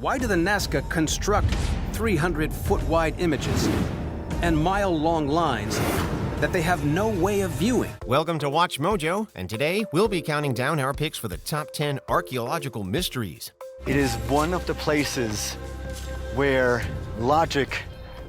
Why do the Nazca construct 300-foot-wide images and mile-long lines that they have no way of viewing? Welcome to Watch Mojo, and today we'll be counting down our picks for the top 10 archaeological mysteries. It is one of the places where logic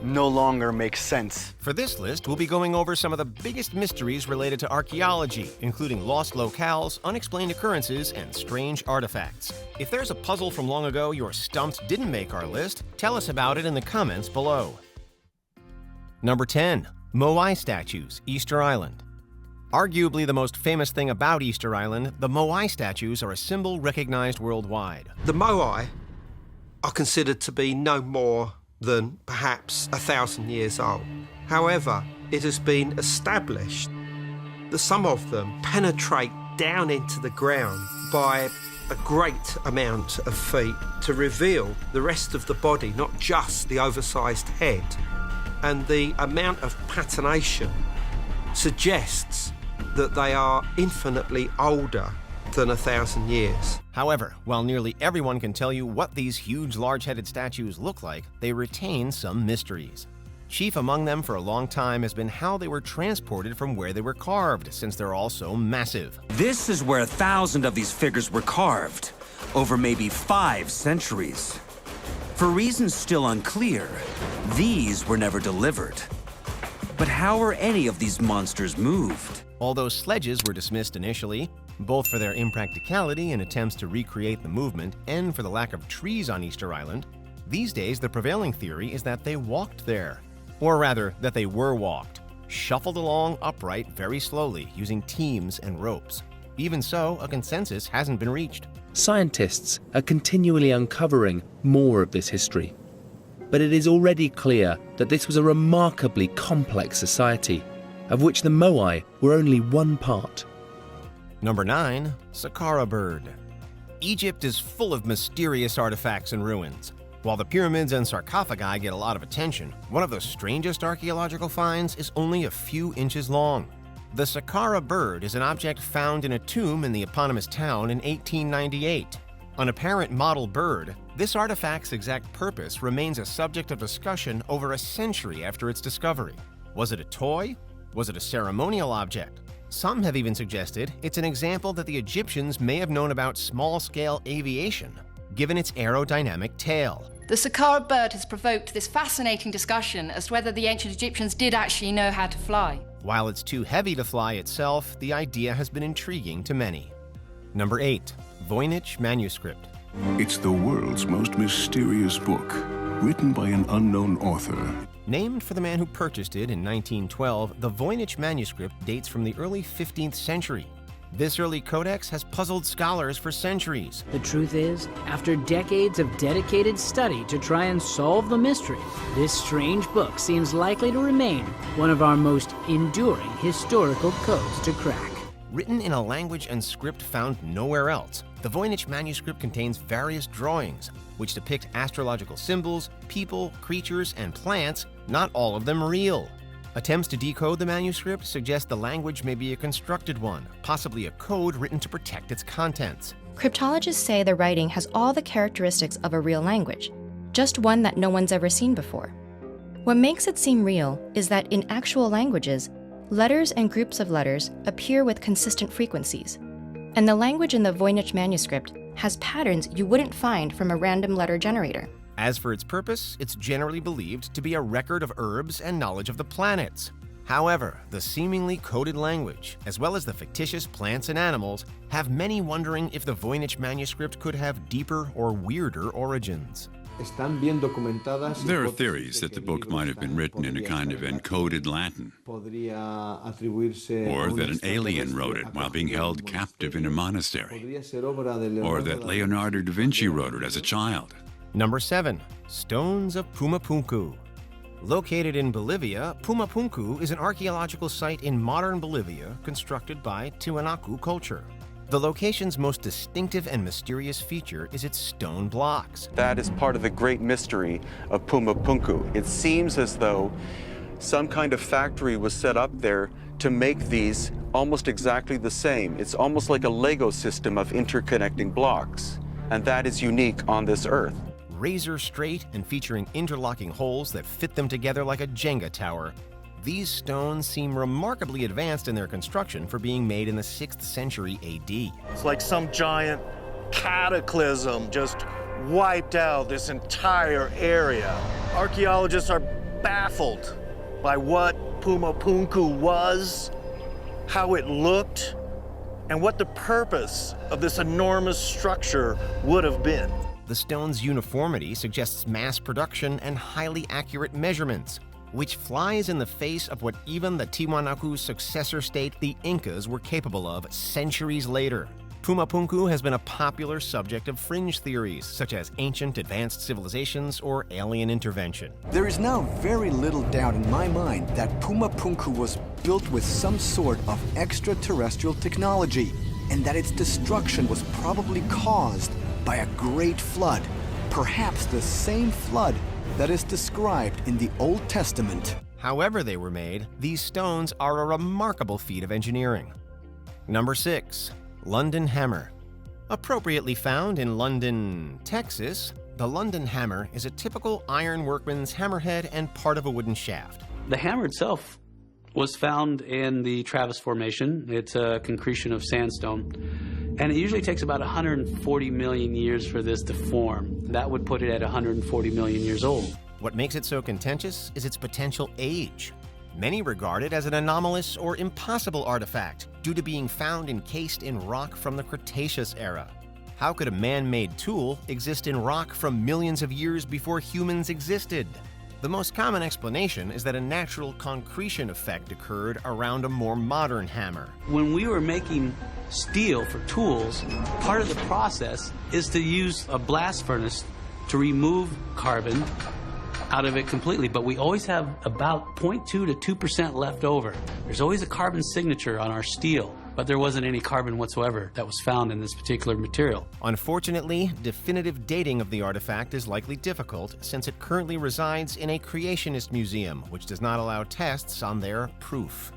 no longer makes sense. For this list, we'll be going over some of the biggest mysteries related to archaeology, including lost locales, unexplained occurrences, and strange artifacts. If there's a puzzle from long ago you're stumped didn't make our list, tell us about it in the comments below. Number 10. Moai statues, Easter Island. Arguably the most famous thing about Easter Island, the Moai statues are a symbol recognized worldwide. The Moai are considered to be no more than perhaps 1,000 years old. However, it has been established that some of them penetrate down into the ground by a great amount of feet to reveal the rest of the body, not just the oversized head. And the amount of patination suggests that they are infinitely older than 1,000 years. However, while nearly everyone can tell you what these huge large-headed statues look like, they retain some mysteries. Chief among them for a long time has been how they were transported from where they were carved, since they're all so massive. This is where 1,000 of these figures were carved, over maybe 5 centuries. For reasons still unclear, these were never delivered. But how were any of these monsters moved? Although sledges were dismissed initially, both for their impracticality in attempts to recreate the movement and for the lack of trees on Easter Island, these days the prevailing theory is that they walked there. Or rather, that they were walked, shuffled along upright very slowly using teams and ropes. Even so, a consensus hasn't been reached. Scientists are continually uncovering more of this history. But it is already clear that this was a remarkably complex society, of which the Moai were only one part. Number 9. Saqqara bird. Egypt is full of mysterious artifacts and ruins. While the pyramids and sarcophagi get a lot of attention, one of the strangest archaeological finds is only a few inches long. The Saqqara bird is an object found in a tomb in the eponymous town in 1898. An apparent model bird, this artifact's exact purpose remains a subject of discussion over a century after its discovery. Was it a toy? Was it a ceremonial object? Some have even suggested it's an example that the Egyptians may have known about small-scale aviation, given its aerodynamic tail. The Saqqara bird has provoked this fascinating discussion as to whether the ancient Egyptians did actually know how to fly. While it's too heavy to fly itself, the idea has been intriguing to many. Number 8. Voynich Manuscript. It's the world's most mysterious book, written by an unknown author. Named for the man who purchased it in 1912, the Voynich Manuscript dates from the early 15th century. This early codex has puzzled scholars for centuries. The truth is, after decades of dedicated study to try and solve the mystery, this strange book seems likely to remain one of our most enduring historical codes to crack. Written in a language and script found nowhere else, the Voynich Manuscript contains various drawings, which depict astrological symbols, people, creatures, and plants, not all of them real. Attempts to decode the manuscript suggest the language may be a constructed one, possibly a code written to protect its contents. Cryptologists say the writing has all the characteristics of a real language, just one that no one's ever seen before. What makes it seem real is that in actual languages, letters and groups of letters appear with consistent frequencies, and the language in the Voynich manuscript has patterns you wouldn't find from a random letter generator. As for its purpose, it's generally believed to be a record of herbs and knowledge of the planets. However, the seemingly coded language, as well as the fictitious plants and animals, have many wondering if the Voynich manuscript could have deeper or weirder origins. There are theories that the book might have been written in a kind of encoded Latin, or that an alien wrote it while being held captive in a monastery, or that Leonardo da Vinci wrote it as a child. Number 7. Stones of Pumapunku. Located in Bolivia, Pumapunku is an archaeological site in modern Bolivia constructed by Tiwanaku culture. The location's most distinctive and mysterious feature is its stone blocks. That is part of the great mystery of Pumapunku. It seems as though some kind of factory was set up there to make these almost exactly the same. It's almost like a Lego system of interconnecting blocks, and that is unique on this earth. razor straight and featuring interlocking holes that fit them together like a Jenga tower, these stones seem remarkably advanced in their construction for being made in the 6th century AD. It's like some giant cataclysm just wiped out this entire area. Archaeologists are baffled by what Puma Punku was, how it looked, and what the purpose of this enormous structure would have been. The stone's uniformity suggests mass production and highly accurate measurements, which flies in the face of what even the Tiwanaku's successor state, the Incas, were capable of centuries later. Puma Punku has been a popular subject of fringe theories, such as ancient advanced civilizations or alien intervention. There is now very little doubt in my mind that Puma Punku was built with some sort of extraterrestrial technology, and that its destruction was probably caused by a great flood, perhaps the same flood that is described in the Old Testament. However they were made, these stones are a remarkable feat of engineering. Number 6. London Hammer. Appropriately found in London, Texas, the London Hammer is a typical iron workman's hammerhead and part of a wooden shaft. The hammer itself was found in the Travis Formation. It's a concretion of sandstone. And it usually takes about 140 million years for this to form. That would put it at 140 million years old. What makes it so contentious is its potential age. Many regard it as an anomalous or impossible artifact due to being found encased in rock from the Cretaceous era. How could a man-made tool exist in rock from millions of years before humans existed? The most common explanation is that a natural concretion effect occurred around a more modern hammer. When we were making steel for tools, part of the process is to use a blast furnace to remove carbon out of it completely, but we always have about 0.2 to 2% left over. There's always a carbon signature on our steel, but there wasn't any carbon whatsoever that was found in this particular material. Unfortunately, definitive dating of the artifact is likely difficult since it currently resides in a creationist museum, which does not allow tests on their proof.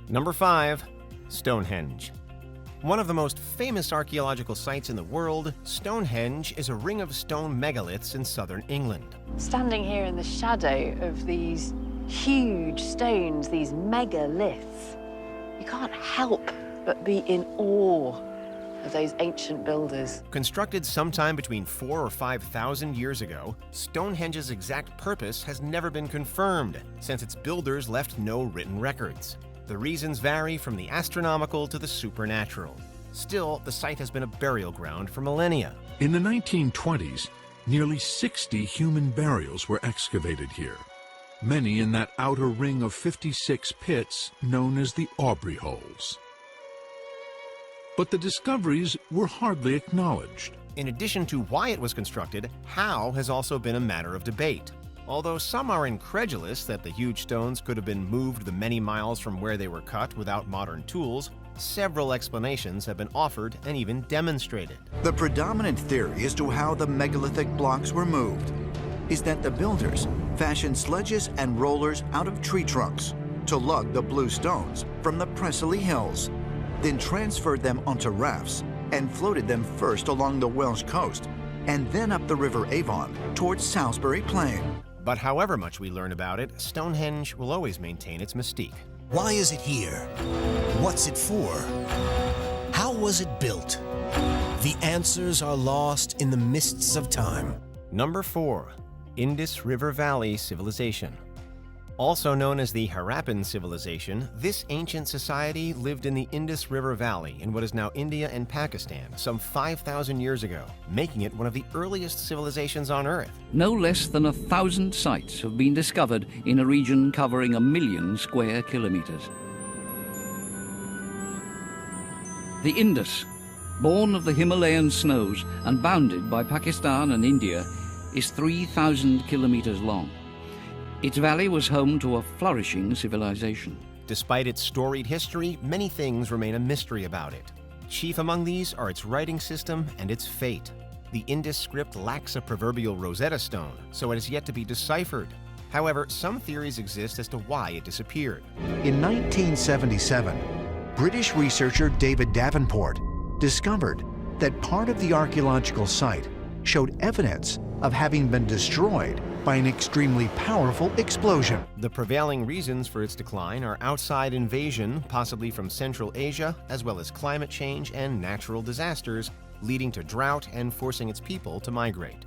Number 5. Stonehenge. One of the most famous archaeological sites in the world, Stonehenge is a ring of stone megaliths in southern England. Standing here in the shadow of these huge stones, these megaliths, you can't help but be in awe of those ancient builders. Constructed sometime between 4,000 or 5,000 years ago, Stonehenge's exact purpose has never been confirmed, since its builders left no written records. The reasons vary from the astronomical to the supernatural. Still, the site has been a burial ground for millennia. In the 1920s, nearly 60 human burials were excavated here, many in that outer ring of 56 pits known as the Aubrey Holes. But the discoveries were hardly acknowledged. In addition to why it was constructed, how has also been a matter of debate. Although some are incredulous that the huge stones could have been moved the many miles from where they were cut without modern tools, several explanations have been offered and even demonstrated. The predominant theory as to how the megalithic blocks were moved is that the builders fashioned sledges and rollers out of tree trunks to lug the blue stones from the Preseli Hills, then transferred them onto rafts and floated them first along the Welsh coast and then up the River Avon towards Salisbury Plain. But however much we learn about it, Stonehenge will always maintain its mystique. Why is it here? What's it for? How was it built? The answers are lost in the mists of time. Number 4. Indus River Valley Civilization. Also known as the Harappan Civilization, this ancient society lived in the Indus River Valley in what is now India and Pakistan some 5,000 years ago, making it one of the earliest civilizations on Earth. No less than 1,000 sites have been discovered in a region covering 1 million square kilometers. The Indus, born of the Himalayan snows and bounded by Pakistan and India, is 3,000 kilometers long. Its valley was home to a flourishing civilization. Despite its storied history, many things remain a mystery about it. Chief among these are its writing system and its fate. The Indus script lacks a proverbial Rosetta Stone, so it is yet to be deciphered. However, some theories exist as to why it disappeared. In 1977, British researcher David Davenport discovered that part of the archaeological site showed evidence of having been destroyed by an extremely powerful explosion. The prevailing reasons for its decline are outside invasion, possibly from Central Asia, as well as climate change and natural disasters, leading to drought and forcing its people to migrate.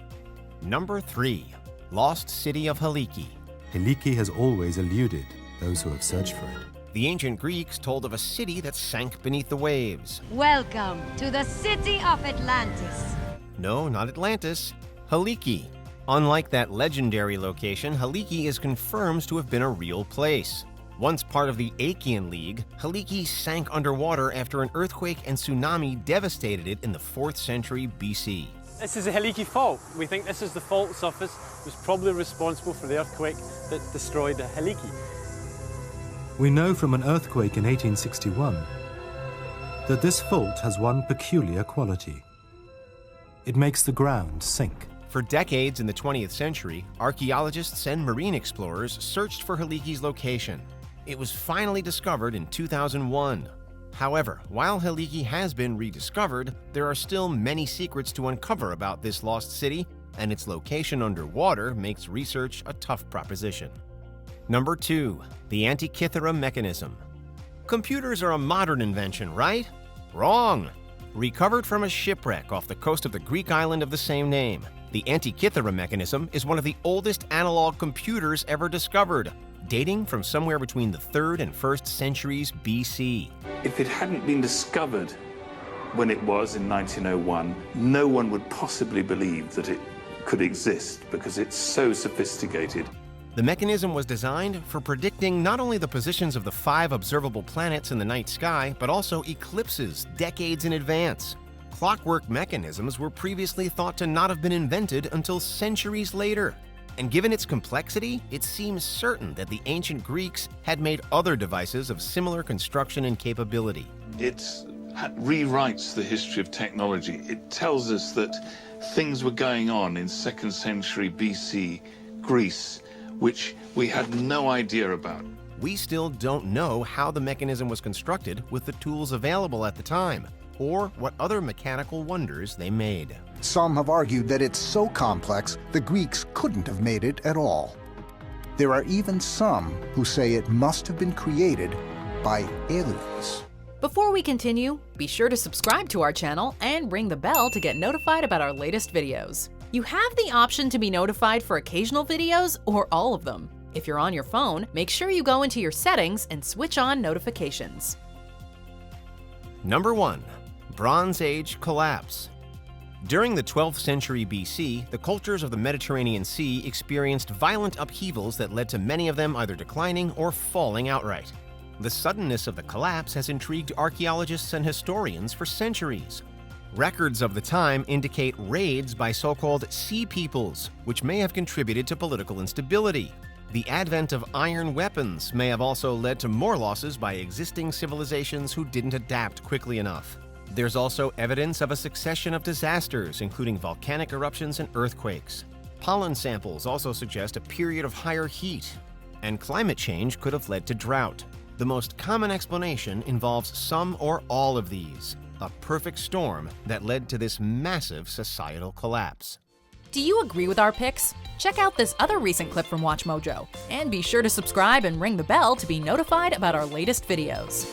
Number 3. Lost City of Helike. Helike has always eluded those who have searched for it. The ancient Greeks told of a city that sank beneath the waves. Welcome to the City of Atlantis. No, not Atlantis. Helike. Unlike that legendary location, Helike is confirmed to have been a real place. Once part of the Achaean League, Helike sank underwater after an earthquake and tsunami devastated it in the 4th century BC. This is a Helike fault. We think this is the fault surface that was probably responsible for the earthquake that destroyed the Helike. We know from an earthquake in 1861 that this fault has one peculiar quality. It makes the ground sink. For decades in the 20th century, archaeologists and marine explorers searched for Helike's location. It was finally discovered in 2001. However, while Helike has been rediscovered, there are still many secrets to uncover about this lost city, and its location underwater makes research a tough proposition. Number 2. The Antikythera mechanism. Computers are a modern invention, right? Wrong! Recovered from a shipwreck off the coast of the Greek island of the same name, the Antikythera mechanism is one of the oldest analog computers ever discovered, dating from somewhere between the 3rd and 1st centuries BC. If it hadn't been discovered when it was in 1901, no one would possibly believe that it could exist because it's so sophisticated. The mechanism was designed for predicting not only the positions of the 5 observable planets in the night sky, but also eclipses decades in advance. Clockwork mechanisms were previously thought to not have been invented until centuries later. And given its complexity, it seems certain that the ancient Greeks had made other devices of similar construction and capability. It rewrites the history of technology. It tells us that things were going on in 2nd century BC Greece which we had no idea about. We still don't know how the mechanism was constructed with the tools available at the time, or what other mechanical wonders they made. Some have argued that it's so complex the Greeks couldn't have made it at all. There are even some who say it must have been created by aliens. Before we continue, be sure to subscribe to our channel and ring the bell to get notified about our latest videos. You have the option to be notified for occasional videos or all of them. If you're on your phone, make sure you go into your settings and switch on notifications. Number 1. Bronze Age collapse. During the 12th century BC, the cultures of the Mediterranean Sea experienced violent upheavals that led to many of them either declining or falling outright. The suddenness of the collapse has intrigued archaeologists and historians for centuries. Records of the time indicate raids by so-called sea peoples, which may have contributed to political instability. The advent of iron weapons may have also led to more losses by existing civilizations who didn't adapt quickly enough. There's also evidence of a succession of disasters, including volcanic eruptions and earthquakes. Pollen samples also suggest a period of higher heat, and climate change could have led to drought. The most common explanation involves some or all of these. A perfect storm that led to this massive societal collapse. Do you agree with our picks? Check out this other recent clip from WatchMojo, and be sure to subscribe and ring the bell to be notified about our latest videos.